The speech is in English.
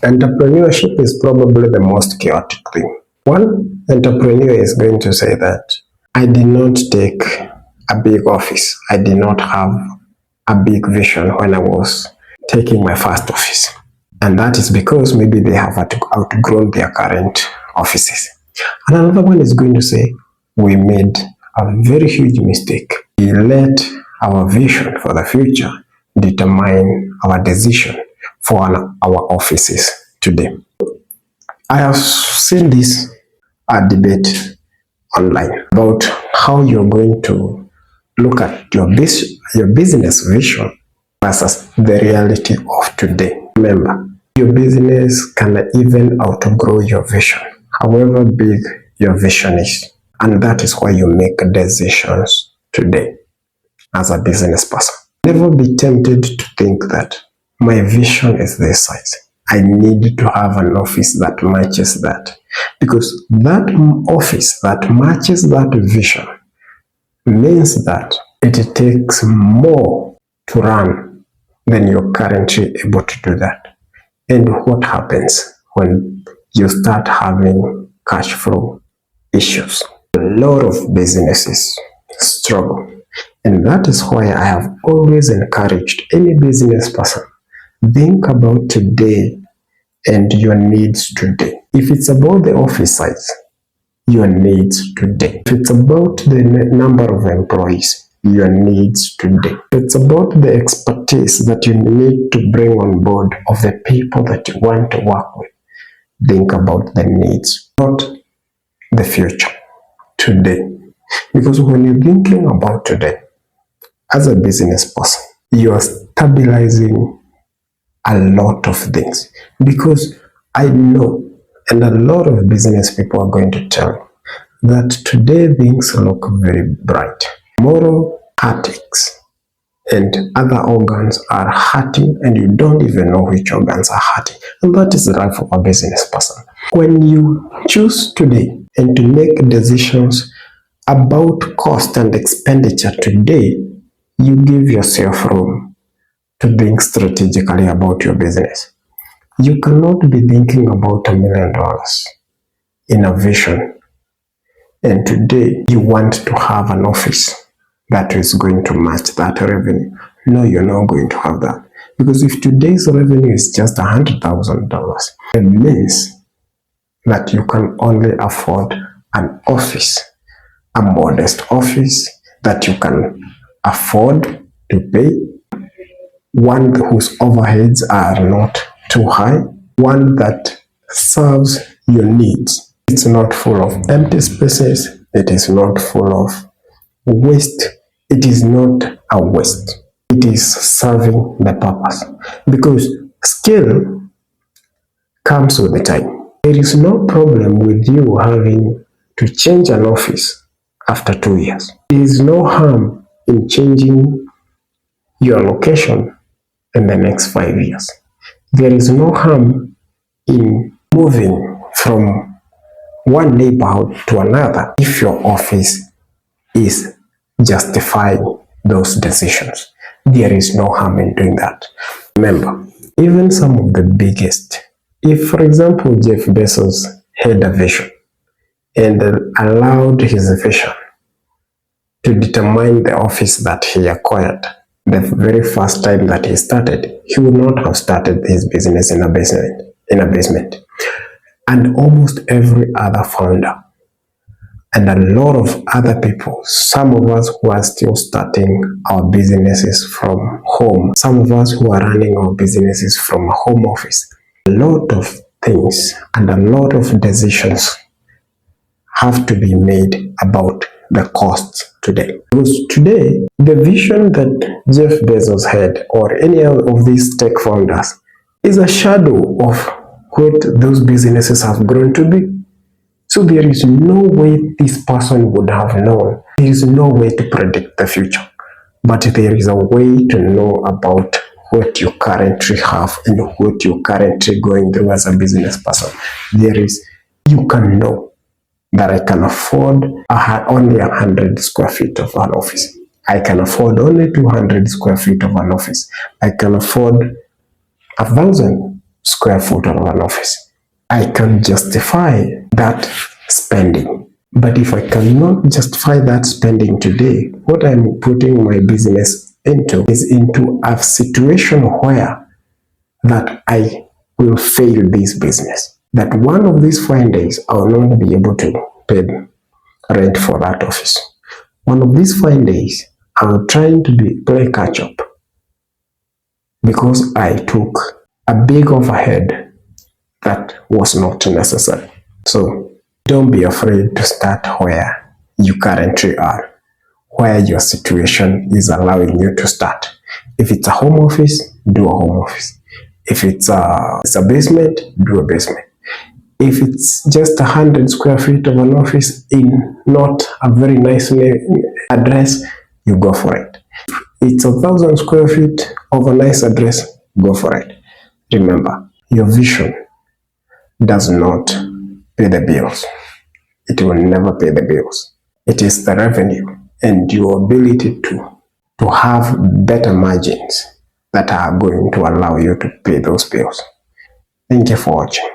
Entrepreneurship is probably the most chaotic thing. One entrepreneur is going to say that I did not take a big office. I did not have a big vision when I was taking my first office. And that is because maybe they have outgrown their current offices. And another one is going to say, we made a very huge mistake. We let our vision for the future determine our decision for our offices today. I have seen this debate online about how you're going to look at your business vision versus the reality of today. Remember, your business can even outgrow your vision, however big your vision is. And that is why you make decisions today as a business person. Never be tempted to think that my vision is this size. I need to have an office that matches that. Because that office that matches that vision means that it takes more to run than you're currently able to do that. And what happens when you start having cash flow issues? A lot of businesses struggle. And that is why I have always encouraged any business person, think about today and your needs today. If it's about the office size, your needs today. If it's about the number of employees, your needs today. If it's about the expertise that you need to bring on board of the people that you want to work with, think about the needs, not the future, today. Because when you're thinking about today, as a business person, you are stabilizing a lot of things. Because I know, and a lot of business people are going to tell you, that today things look very bright. Tomorrow, heartaches and other organs are hurting, and you don't even know which organs are hurting. And that is the life of a business person. When you choose today and to make decisions about cost and expenditure today, you give yourself room to think strategically about your business. You cannot be thinking about $1 million in a vision, and today you want to have an office that is going to match that revenue. No, you're not going to have that. Because if today's revenue is just $100,000, it means that you can only afford an office, a modest office that you can afford to pay, one whose overheads are not too high, one that serves your needs. It's not full of empty spaces. It is not full of waste. It is not a waste. It is serving the purpose. Because skill comes with the time. There is no problem with you having to change an office after 2 years. There is no harm in changing your location in the next 5 years. There is no harm in moving from one neighborhood to another if your office is justifying those decisions. There is no harm in doing that. Remember, even some of the biggest, if for example Jeff Bezos had a vision and allowed his vision to determine the office that he acquired the very first time that he started, he would not have started his business in a basement. And almost every other founder and a lot of other people, some of us who are still starting our businesses from home, some of us who are running our businesses from a home office, a lot of things and a lot of decisions have to be made about the costs today. Because today, the vision that Jeff Bezos had, or any of these tech founders, is a shadow of what those businesses have grown to be. So there is no way this person would have known. There is no way to predict the future. But there is a way to know about what you currently have and what you're currently going through as a business person. You can know that I can afford only 100 square feet of an office. I can afford only 200 square feet of an office. I can afford 1,000 square foot of an office, I can justify that spending. But if I cannot justify that spending today, what I'm putting my business into is into a situation where that I will fail this business. That one of these fine days I will not be able to pay rent for that office. One of these fine days I will try to play catch up because I took a big overhead that was not necessary. So don't be afraid to start where you currently are, where your situation is allowing you to start. If it's a home office, do a home office. If it's a basement, do a basement. If it's just 100 square feet of an office in not a very nice address, you go for it. It's 1,000 square feet of a nice address, go for it. Remember, your vision does not pay the bills. It will never pay the bills. It is the revenue and your ability to have better margins that are going to allow you to pay those bills. Thank you for watching.